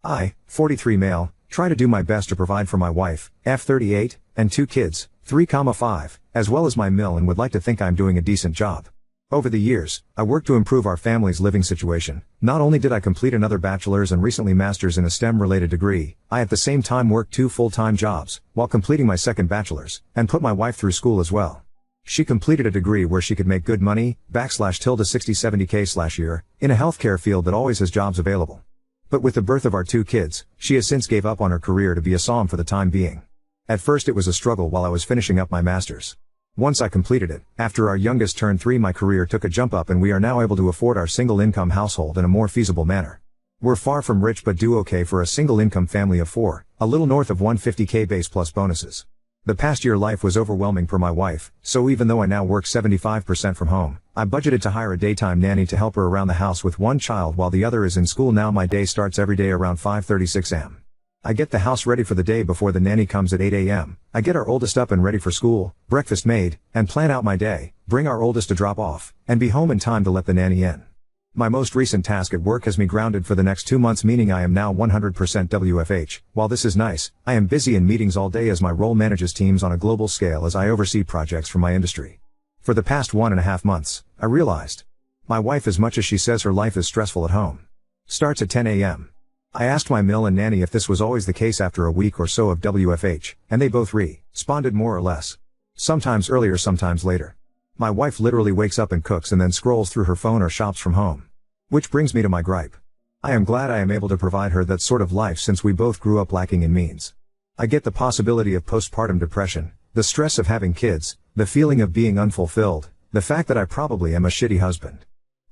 I, 43 male, try to do my best to provide for my wife, F38, and 2 kids, 3,5, as well as my mill, and would like to think I'm doing a decent job. Over the years, I worked to improve our family's living situation. Not only did I complete another bachelor's and recently master's in a STEM-related degree, I at the same time worked 2 full-time jobs, while completing my second bachelor's, and put my wife through school as well. She completed a degree where she could make good money, /60-70K/year, in a healthcare field that always has jobs available. But with the birth of our 2 kids, she has since gave up on her career to be a SOM for the time being. At first it was a struggle while I was finishing up my master's. Once I completed it, after our youngest turned 3, my career took a jump up and we are now able to afford our single-income household in a more feasible manner. We're far from rich but do okay for a single-income family of 4, a little north of 150K base plus bonuses. The past year life was overwhelming for my wife, so even though I now work 75% from home, I budgeted to hire a daytime nanny to help her around the house with one child while the other is in school. Now my day starts every day around 5:36 am. I get the house ready for the day before the nanny comes at 8 am. I get our oldest up and ready for school, breakfast made, and plan out my day, bring our oldest to drop off, and be home in time to let the nanny in. My most recent task at work has me grounded for the next 2 months, meaning I am now 100% WFH. While this is nice, I am busy in meetings all day as my role manages teams on a global scale as I oversee projects for my industry. For the past 1.5 months, I realized my wife, as much as she says her life is stressful at home, starts at 10 am. I asked my mill and nanny if this was always the case after a week or so of WFH, and they both responded more or less. Sometimes earlier, sometimes later. My wife literally wakes up and cooks and then scrolls through her phone or shops from home. Which brings me to my gripe. I am glad I am able to provide her that sort of life since we both grew up lacking in means. I get the possibility of postpartum depression, the stress of having kids, the feeling of being unfulfilled, the fact that I probably am a shitty husband.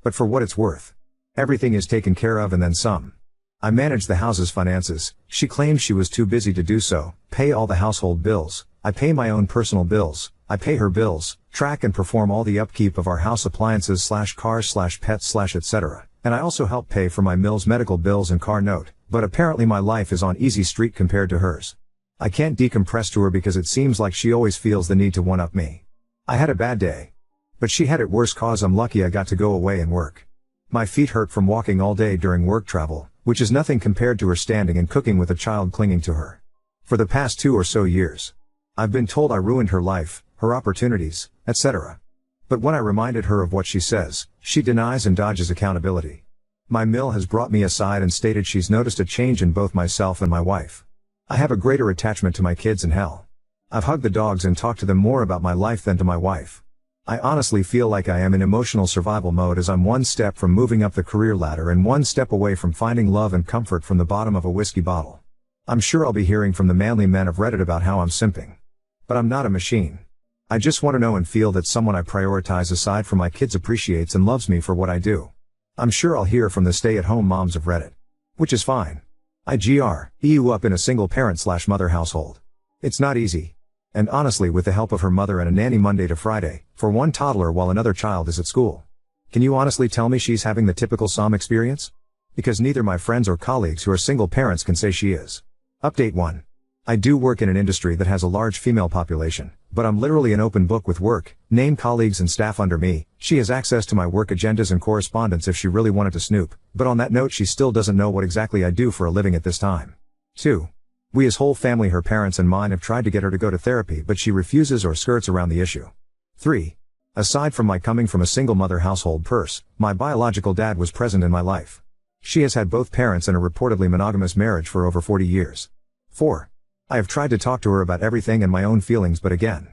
But for what it's worth, everything is taken care of and then some. I manage the house's finances. She claims she was too busy to do so, pay all the household bills. I pay my own personal bills. I pay her bills, track and perform all the upkeep of our house appliances /cars /pets etc. And I also help pay for my mill's medical bills and car note, but apparently my life is on easy street compared to hers. I can't decompress to her because it seems like she always feels the need to one-up me. I had a bad day. But she had it worse cause I'm lucky I got to go away and work. My feet hurt from walking all day during work travel, which is nothing compared to her standing and cooking with a child clinging to her. For the past 2 or so years, I've been told I ruined her life, her opportunities, etc. But when I reminded her of what she says, she denies and dodges accountability. My mill has brought me aside and stated she's noticed a change in both myself and my wife. I have a greater attachment to my kids and hell. I've hugged the dogs and talked to them more about my life than to my wife. I honestly feel like I am in emotional survival mode as I'm 1 step from moving up the career ladder and 1 step away from finding love and comfort from the bottom of a whiskey bottle. I'm sure I'll be hearing from the manly men of Reddit about how I'm simping. But I'm not a machine. I just want to know and feel that someone I prioritize aside from my kids appreciates and loves me for what I do. I'm sure I'll hear from the stay-at-home moms of Reddit. Which is fine. I grew up in a single parent /mother household. It's not easy. And honestly, with the help of her mother and a nanny Monday to Friday, for one toddler while another child is at school. Can you honestly tell me she's having the typical SOM experience? Because neither my friends or colleagues who are single parents can say she is. Update 1. I do work in an industry that has a large female population, but I'm literally an open book with work, name colleagues and staff under me. She has access to my work agendas and correspondence if she really wanted to snoop, but on that note she still doesn't know what exactly I do for a living at this time. 2. We as whole family, her parents and mine, have tried to get her to go to therapy but she refuses or skirts around the issue. 3. Aside from my coming from a single mother household my biological dad was present in my life. She has had both parents in a reportedly monogamous marriage for over 40 years. 4. I have tried to talk to her about everything and my own feelings, but again,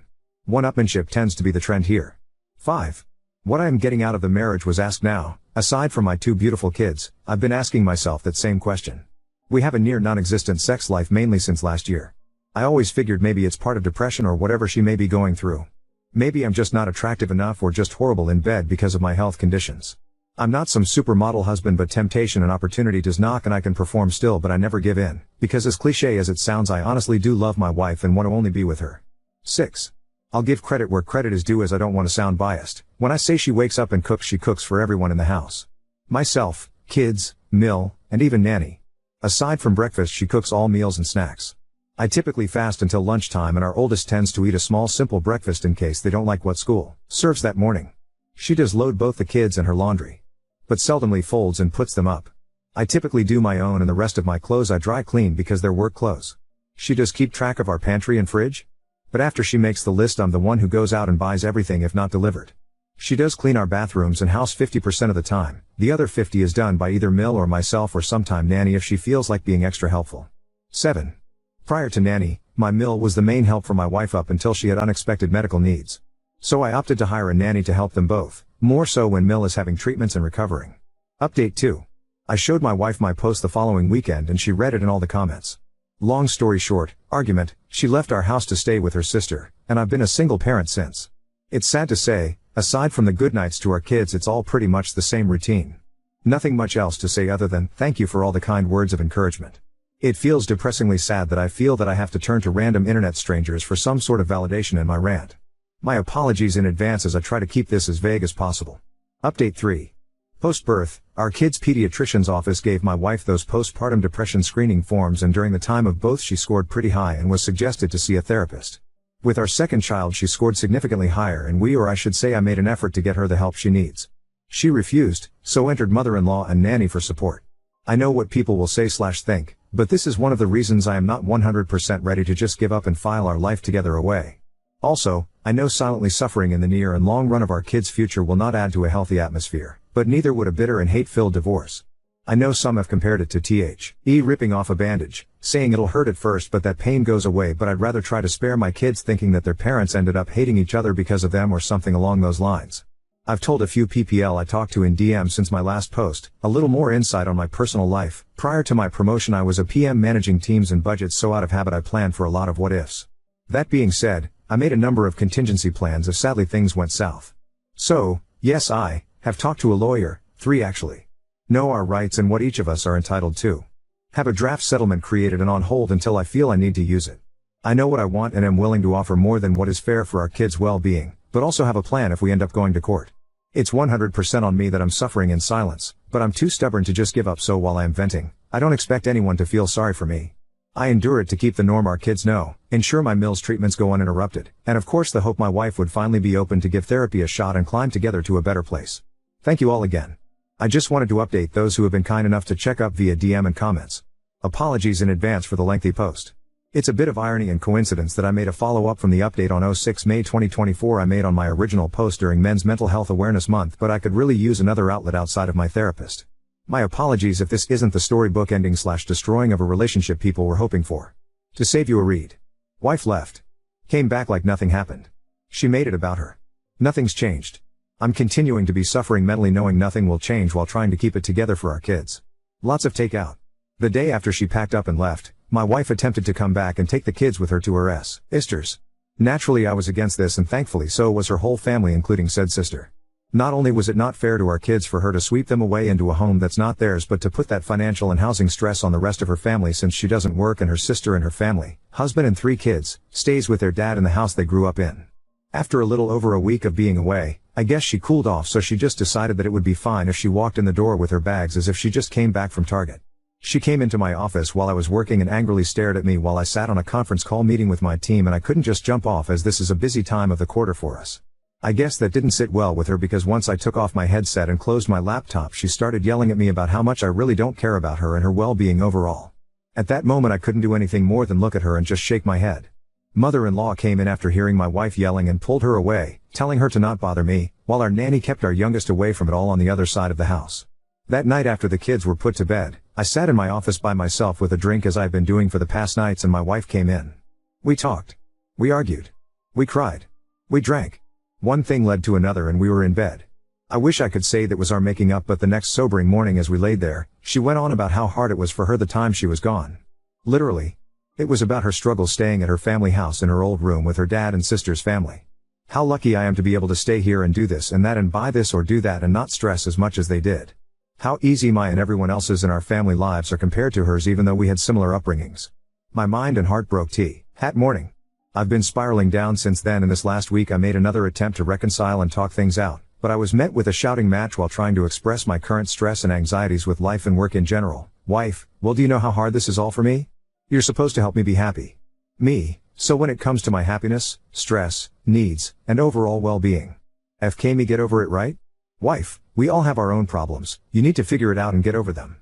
one-upmanship tends to be the trend here. 5. What I am getting out of the marriage was asked now. Aside from my 2 beautiful kids, I've been asking myself that same question. We have a near non-existent sex life mainly since last year. I always figured maybe it's part of depression or whatever she may be going through. Maybe I'm just not attractive enough or just horrible in bed because of my health conditions. I'm not some supermodel husband, but temptation and opportunity does knock and I can perform still, but I never give in, because as cliche as it sounds, I honestly do love my wife and want to only be with her. 6. I'll give credit where credit is due as I don't want to sound biased. When I say she wakes up and cooks, she cooks for everyone in the house. Myself, kids, mill, and even nanny. Aside from breakfast, she cooks all meals and snacks. I typically fast until lunchtime and our oldest tends to eat a small simple breakfast in case they don't like what school serves that morning. She does load both the kids and her laundry, but seldomly folds and puts them up. I typically do my own and the rest of my clothes I dry clean because they're work clothes. She does keep track of our pantry and fridge. But after she makes the list, I'm the one who goes out and buys everything if not delivered. She does clean our bathrooms and house 50% of the time. The other 50 is done by either Mill or myself or sometime Nanny if she feels like being extra helpful. 7. Prior to Nanny, my Mill was the main help for my wife up until she had unexpected medical needs. So I opted to hire a nanny to help them both, more so when Mill is having treatments and recovering. Update 2. I showed my wife my post the following weekend and she read it and all the comments. Long story short, argument, she left our house to stay with her sister, and I've been a single parent since. It's sad to say, aside from the good nights to our kids, it's all pretty much the same routine. Nothing much else to say other than, thank you for all the kind words of encouragement. It feels depressingly sad that I feel that I have to turn to random internet strangers for some sort of validation in my rant. My apologies in advance as I try to keep this as vague as possible. Update 3. Post-birth, our kids' pediatrician's office gave my wife those postpartum depression screening forms, and during the time of both she scored pretty high and was suggested to see a therapist. With our second child she scored significantly higher and I should say I made an effort to get her the help she needs. She refused, so entered mother-in-law and nanny for support. I know what people will say/think, but this is one of the reasons I am not 100% ready to just give up and file our life together away. Also, I know silently suffering in the near and long run of our kids' future will not add to a healthy atmosphere, but neither would a bitter and hate-filled divorce. I know some have compared it to ripping off a bandage, saying it'll hurt at first but that pain goes away, but I'd rather try to spare my kids thinking that their parents ended up hating each other because of them or something along those lines. I've told a few PPL I talked to in DM since my last post, a little more insight on my personal life. Prior to my promotion I was a PM managing teams and budgets, so out of habit I planned for a lot of what ifs. That being said, I made a number of contingency plans if sadly things went south. So, yes, I have talked to a lawyer, 3 actually. Know our rights and what each of us are entitled to. Have a draft settlement created and on hold until I feel I need to use it. I know what I want and am willing to offer more than what is fair for our kids' well-being, but also have a plan if we end up going to court. It's 100% on me that I'm suffering in silence, but I'm too stubborn to just give up, so while I am venting, I don't expect anyone to feel sorry for me. I endure it to keep the norm our kids know, ensure my Mill's treatments go uninterrupted, and of course the hope my wife would finally be open to give therapy a shot and climb together to a better place. Thank you all again. I just wanted to update those who have been kind enough to check up via DM and comments. Apologies in advance for the lengthy post. It's a bit of irony and coincidence that I made a follow-up from the update on 6 May 2024 I made on my original post during Men's Mental Health Awareness Month, but I could really use another outlet outside of my therapist. My apologies if this isn't the storybook ending/destroying of a relationship people were hoping for. To save you a read. Wife left. Came back like nothing happened. She made it about her. Nothing's changed. I'm continuing to be suffering mentally knowing nothing will change while trying to keep it together for our kids. Lots of takeout. The day after she packed up and left, my wife attempted to come back and take the kids with her to her sisters. Naturally I was against this, and thankfully so was her whole family including said sister. Not only was it not fair to our kids for her to sweep them away into a home that's not theirs, but to put that financial and housing stress on the rest of her family since she doesn't work and her sister and her family, husband and 3 kids, stays with their dad in the house they grew up in. After a little over a week of being away, I guess she cooled off, so she just decided that it would be fine if she walked in the door with her bags as if she just came back from Target. She came into my office while I was working and angrily stared at me while I sat on a conference call meeting with my team, and I couldn't just jump off as this is a busy time of the quarter for us. I guess that didn't sit well with her because once I took off my headset and closed my laptop she started yelling at me about how much I really don't care about her and her well-being overall. At that moment I couldn't do anything more than look at her and just shake my head. Mother-in-law came in after hearing my wife yelling and pulled her away, telling her to not bother me, while our nanny kept our youngest away from it all on the other side of the house. That night after the kids were put to bed, I sat in my office by myself with a drink as I've been doing for the past nights, and my wife came in. We talked. We argued. We cried. We drank. One thing led to another and we were in bed. I wish I could say that was our making up, but the next sobering morning as we laid there, she went on about how hard it was for her the time she was gone. Literally. It was about her struggles staying at her family house in her old room with her dad and sister's family. How lucky I am to be able to stay here and do this and that and buy this or do that and not stress as much as they did. How easy my and everyone else's in our family lives are compared to hers, even though we had similar upbringings. My mind and heart broke hat morning. I've been spiraling down since then, and this last week I made another attempt to reconcile and talk things out, but I was met with a shouting match while trying to express my current stress and anxieties with life and work in general. Wife, well, do you know how hard this is all for me? You're supposed to help me be happy. Me, so when it comes to my happiness, stress, needs, and overall well-being. FK me get over it, right? Wife, we all have our own problems, you need to figure it out and get over them.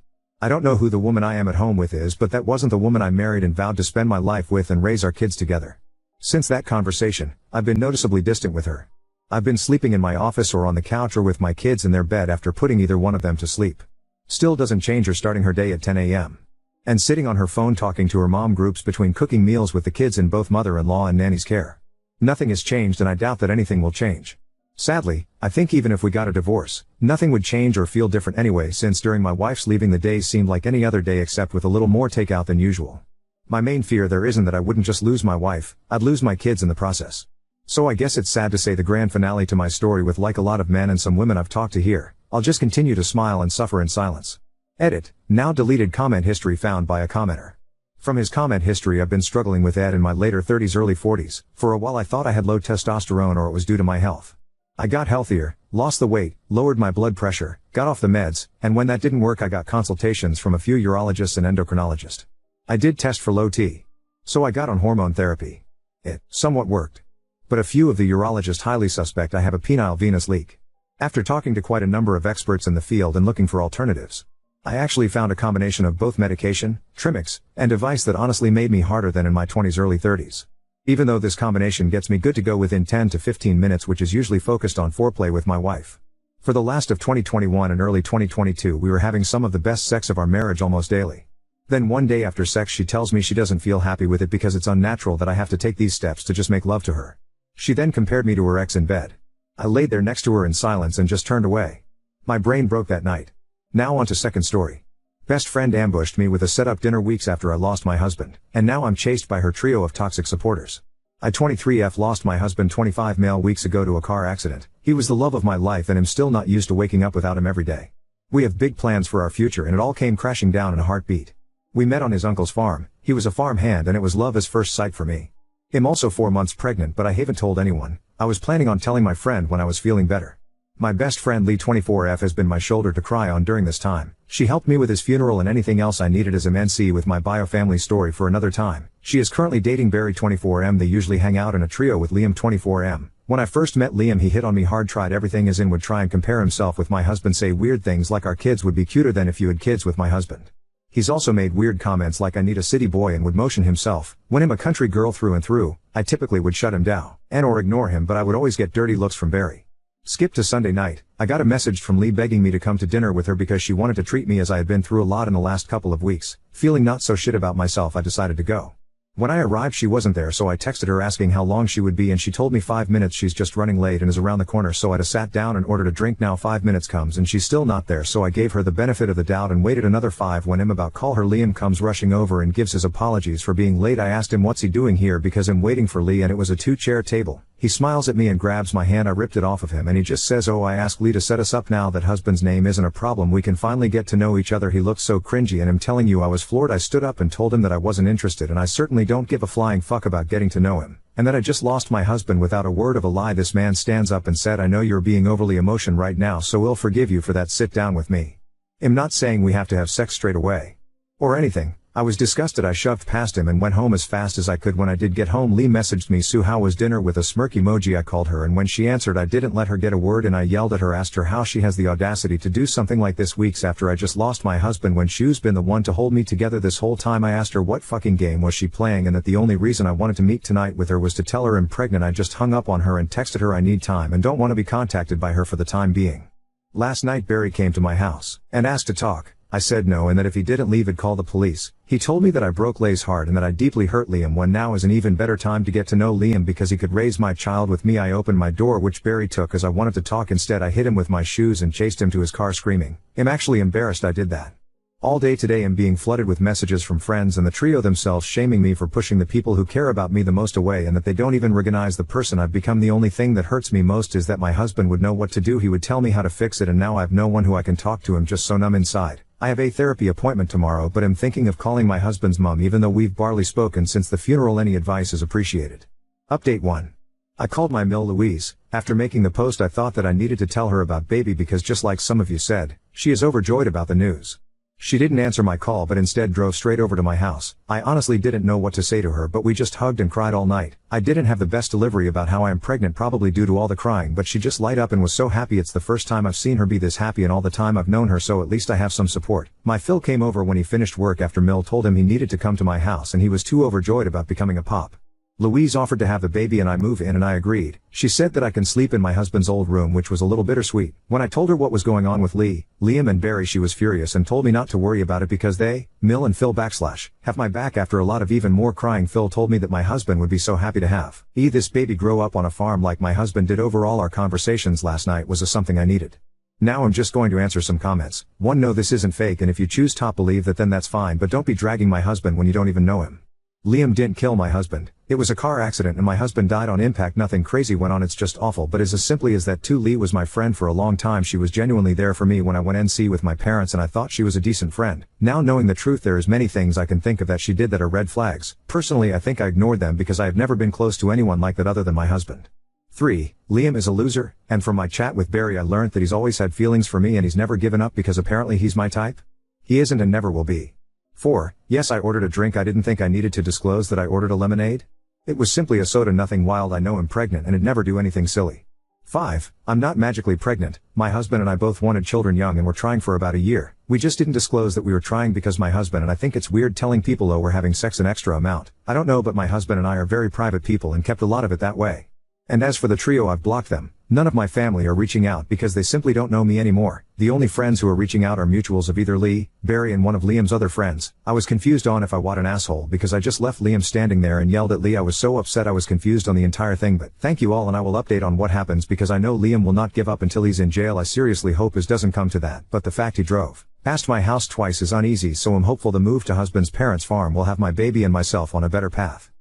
I don't know who the woman I am at home with is, but that wasn't the woman I married and vowed to spend my life with and raise our kids together. Since that conversation, I've been noticeably distant with her. I've been sleeping in my office or on the couch or with my kids in their bed after putting either one of them to sleep. Still doesn't change her starting her day at 10 a.m. and sitting on her phone talking to her mom groups between cooking meals with the kids in both mother-in-law and nanny's care. Nothing has changed, and I doubt that anything will change. Sadly, I think even if we got a divorce, nothing would change or feel different anyway, since during my wife's leaving the days seemed like any other day except with a little more takeout than usual. My main fear there isn't that I wouldn't just lose my wife, I'd lose my kids in the process. So I guess it's sad to say the grand finale to my story with, like a lot of men and some women I've talked to here, I'll just continue to smile and suffer in silence. Edit, now deleted comment history found by a commenter. From his comment history, I've been struggling with Ed in my later 30s early 40s, for a while I thought I had low testosterone or it was due to my health. I got healthier, lost the weight, lowered my blood pressure, got off the meds, and when that didn't work I got consultations from a few urologists and endocrinologists. I did test for low T. So I got on hormone therapy. It somewhat worked. But a few of the urologists highly suspect I have a penile venous leak. After talking to quite a number of experts in the field and looking for alternatives, I actually found a combination of both medication, Trimix, and device that honestly made me harder than in my 20s early 30s. Even though this combination gets me good to go within 10 to 15 minutes, which is usually focused on foreplay with my wife. For the last of 2021 and early 2022 we were having some of the best sex of our marriage almost daily. Then one day after sex she tells me she doesn't feel happy with it because it's unnatural that I have to take these steps to just make love to her. She then compared me to her ex in bed. I laid there next to her in silence and just turned away. My brain broke that night. Now on to second story. Best friend ambushed me with a setup dinner weeks after I lost my husband, and now I'm chased by her trio of toxic supporters. I 23F lost my husband 25 male weeks ago to a car accident. He was the love of my life and I'm still not used to waking up without him every day. We have big plans for our future and it all came crashing down in a heartbeat. We met on his uncle's farm, he was a farm hand and it was love at first sight for me. I'm also 4 months pregnant, but I haven't told anyone. I was planning on telling my friend when I was feeling better. My best friend Lee 24F has been my shoulder to cry on during this time. She helped me with his funeral and anything else I needed as a NC with my bio-family story for another time. She is currently dating Barry 24M. They usually hang out in a trio with Liam 24M. When I first met Liam he hit on me hard, tried everything as in would try and compare himself with my husband, say weird things like our kids would be cuter than if you had kids with my husband. He's also made weird comments like I need a city boy and would motion himself. When I'm a country girl through and through, I typically would shut him down and or ignore him, but I would always get dirty looks from Barry. Skip to Sunday night, I got a message from Lee begging me to come to dinner with her because she wanted to treat me as I had been through a lot in the last couple of weeks. Feeling not so shit about myself I decided to go. When I arrived she wasn't there, so I texted her asking how long she would be and she told me 5 minutes. She's just running late and is around the corner, so I sat down and ordered a drink. Now 5 minutes comes and she's still not there, so I gave her the benefit of the doubt and waited another 5. When I'm about call her, Liam comes rushing over and gives his apologies for being late. I asked him what's he doing here because I'm waiting for Lee and it was a 2-chair table. He smiles at me and grabs my hand. I ripped it off of him and he just says, oh, I asked Lee to set us up. Now that husband's name isn't a problem, we can finally get to know each other. He looked so cringy and I'm telling you I was floored. I stood up and told him that I wasn't interested and I certainly don't give a flying fuck about getting to know him, and that I just lost my husband without a word of a lie. This man stands up and said, I know you're being overly emotional right now, so we'll forgive you for that. Sit down with me. I'm not saying we have to have sex straight away or anything. I was disgusted. I shoved past him and went home as fast as I could. When I did get home, Lee messaged me, Sue, how was dinner, with a smirk emoji. I called her and when she answered I didn't let her get a word and I yelled at her, asked her how she has the audacity to do something like this weeks after I just lost my husband when she's been the one to hold me together this whole time. I asked her what fucking game was she playing and that the only reason I wanted to meet tonight with her was to tell her I'm pregnant. I just hung up on her and texted her I need time and don't want to be contacted by her for the time being. Last night Barry came to my house and asked to talk. I said no and that if he didn't leave I'd call the police. He told me that I broke Lay's heart and that I deeply hurt Liam, when now is an even better time to get to know Liam because he could raise my child with me. I opened my door, which Barry took as I wanted to talk. Instead I hit him with my shoes and chased him to his car screaming. I'm actually embarrassed I did that. All day today I'm being flooded with messages from friends and the trio themselves shaming me for pushing the people who care about me the most away and that they don't even recognize the person I've become. The only thing that hurts me most is that my husband would know what to do. He would tell me how to fix it and now I've no one who I can talk to. I'm just so numb inside. I have a therapy appointment tomorrow, but I'm thinking of calling my husband's mom even though we've barely spoken since the funeral. Any advice is appreciated. Update 1. I called my Mill Louise. After making the post I thought that I needed to tell her about baby because just like some of you said, she is overjoyed about the news. She didn't answer my call but instead drove straight over to my house. I honestly didn't know what to say to her, but we just hugged and cried all night. I didn't have the best delivery about how I am pregnant, probably due to all the crying, but she just light up and was so happy. It's the first time I've seen her be this happy in all the time I've known her, so at least I have some support. My Phil came over when he finished work after Mill told him he needed to come to my house and he was too overjoyed about becoming a pop. Louise offered to have the baby and I move in and I agreed. She said that I can sleep in my husband's old room, which was a little bittersweet. When I told her what was going on with Liam and Barry, she was furious and told me not to worry about it because they, Mill and Phil have my back. After a lot of even more crying, Phil told me that my husband would be so happy to have this baby grow up on a farm like my husband did. Overall, our conversations last night was something I needed. Now I'm just going to answer some comments. 1. No, this isn't fake, and if you choose to believe that, then that's fine, but don't be dragging my husband when you don't even know him. Liam didn't kill my husband. It was a car accident and my husband died on impact. Nothing crazy went on, it's just awful, but it's as simply as that. 2. Lee was my friend for a long time. She was genuinely there for me when I went NC with my parents and I thought she was a decent friend. Now knowing the truth, there is many things I can think of that she did that are red flags. Personally, I think I ignored them because I have never been close to anyone like that other than my husband. 3. Liam is a loser, and from my chat with Barry I learned that he's always had feelings for me and he's never given up because apparently he's my type. He isn't and never will be. 4. Yes, I ordered a drink. I didn't think I needed to disclose that I ordered a lemonade. It was simply a soda, nothing wild. I know I'm pregnant and I'd never do anything silly. 5. I'm not magically pregnant. My husband and I both wanted children young and were trying for about a year. We just didn't disclose that we were trying because my husband and I think it's weird telling people we're having sex an extra amount. I don't know, but my husband and I are very private people and kept a lot of it that way. And as for the trio, I've blocked them. None of my family are reaching out because they simply don't know me anymore. The only friends who are reaching out are mutuals of either Lee, Barry and one of Liam's other friends. I was confused on if I what an asshole because I just left Liam standing there and yelled at Lee. I was so upset. I was confused on the entire thing, but thank you all and I will update on what happens because I know Liam will not give up until he's in jail. I seriously hope it doesn't come to that, but the fact he drove past my house twice is uneasy, so I'm hopeful the move to husband's parents' farm will have my baby and myself on a better path.